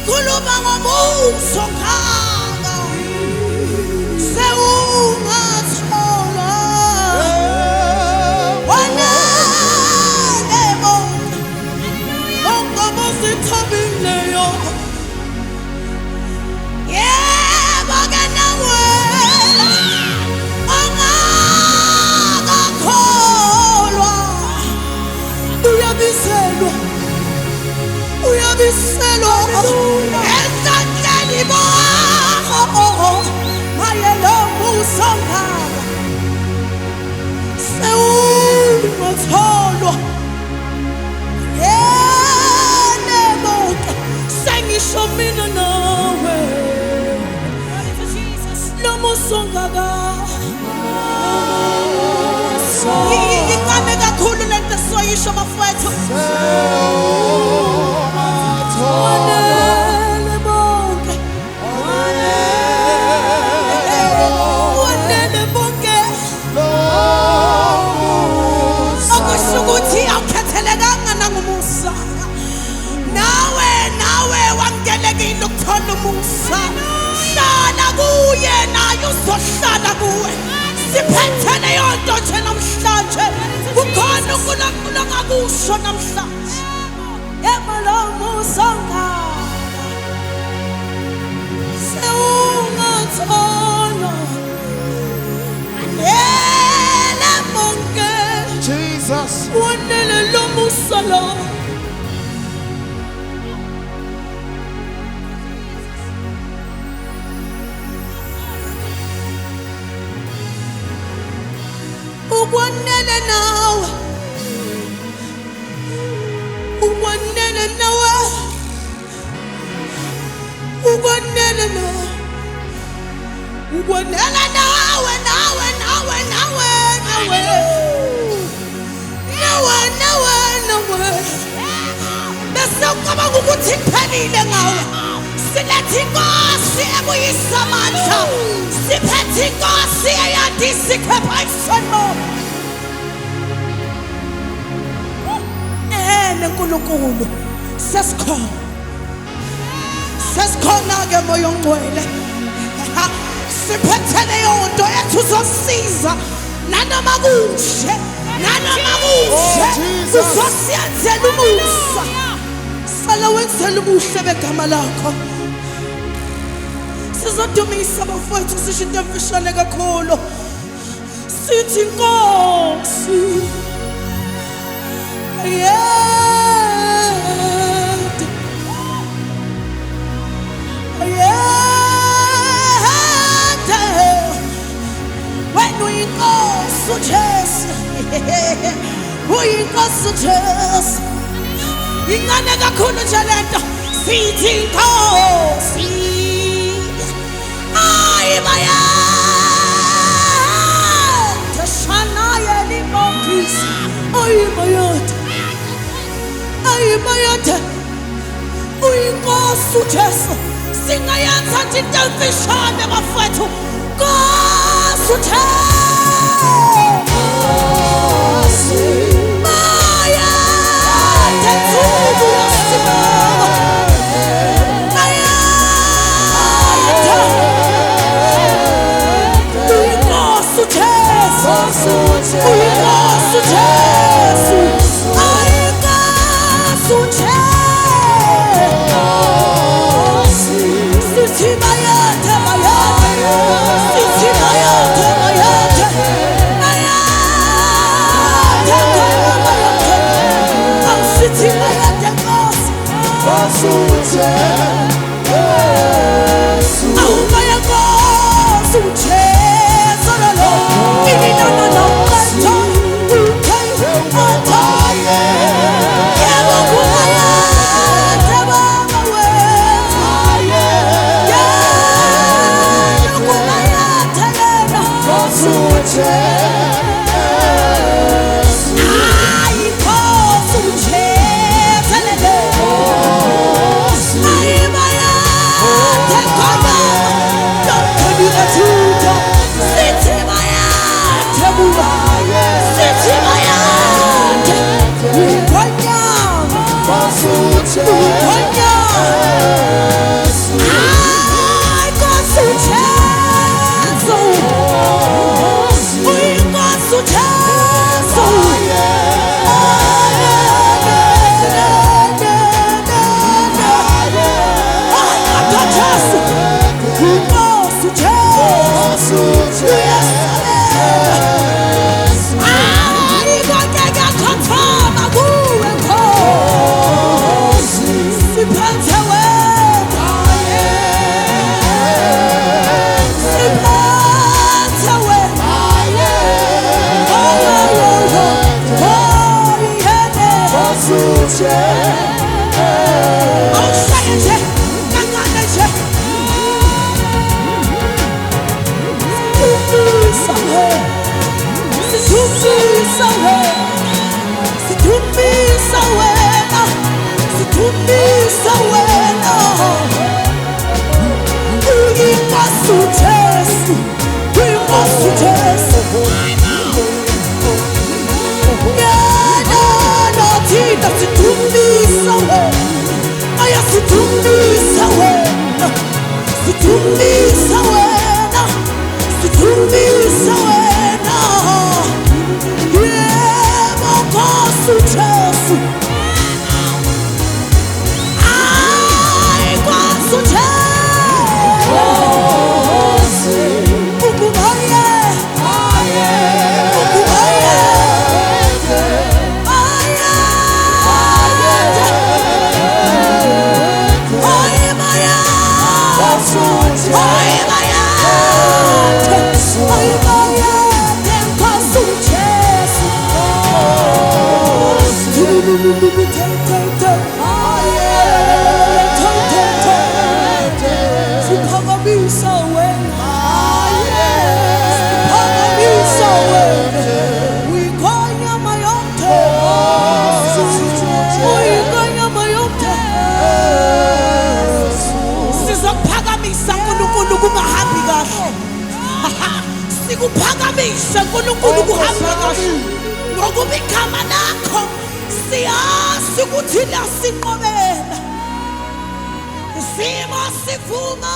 ngikhuluma ngomuso ngaka sewungathola wena nebo bonke sithabileyo yebo ke nawe ongakakholwa uyabiselwa ezandleni bakho mayelo musongaka sewungatholwa yene bonke sengisho mina nawe lo musongaka ingane kakhulu lento soyisho bafowethu wanele bonke okusho ukuthi awukhethelekanga nangumusa nawe wamkelekile ukuthola umusa hlala kuye naye uzohlala kuwe siphethele yonto nje namhlanje kukhona uNkulunkulu ongakusho namhlanje yebo lo musonga sewungathola wanele bonke Jesus wanele lo musalo ukwanele nawe ukwanele nawe ukwanele nawe ukwanele nawe bese ucabanga ukuthi kuphelile ngawe siletha inkosi ebuyisa amandla siphethe inkosi eyandisa ikhepha isono nenkulunkulu sesikhona ke moya ongcwele siphethele yonto ethu uzosiza nanoma kuhle uzosiyenzela umusa sala wenzela ubuhle begama lakho sizodumisa bafowethu sisho into emfishane kakhulu sithi Nkosi when we go so just we go so just ingane kakhulu nje lento sithi Nkosi ayibaya tashana yelibongisi ayibaya uyinkosi uJesu singayenza nje into emfishane bafowethu Nkosi uJesu maya tethubu yasibaba maya uyinkosi uJesu uyinkosi uJesu ayinkosi uJesu sithi mayathe sithi mayathe sithi mayathe Nkosi awubaya Nkosi uJesu lo mina no manje ukhaye yebo kumayathe baba we yebo kumayathe lena Nkosi uJesu ayikhosi uJesu lele ayibaya Situmbisa wena, situmbisa wena, situmbisa wena. Yebo Nkosi uJesu. Ay Nkosi uJesu. Ukubaye, ukubaye. Kungahambi kahle sikuphakamise uNkulunkulu kuhambe kahle ngokuba igama lakho siyazi ukuthi lasinqobela isimo sivuma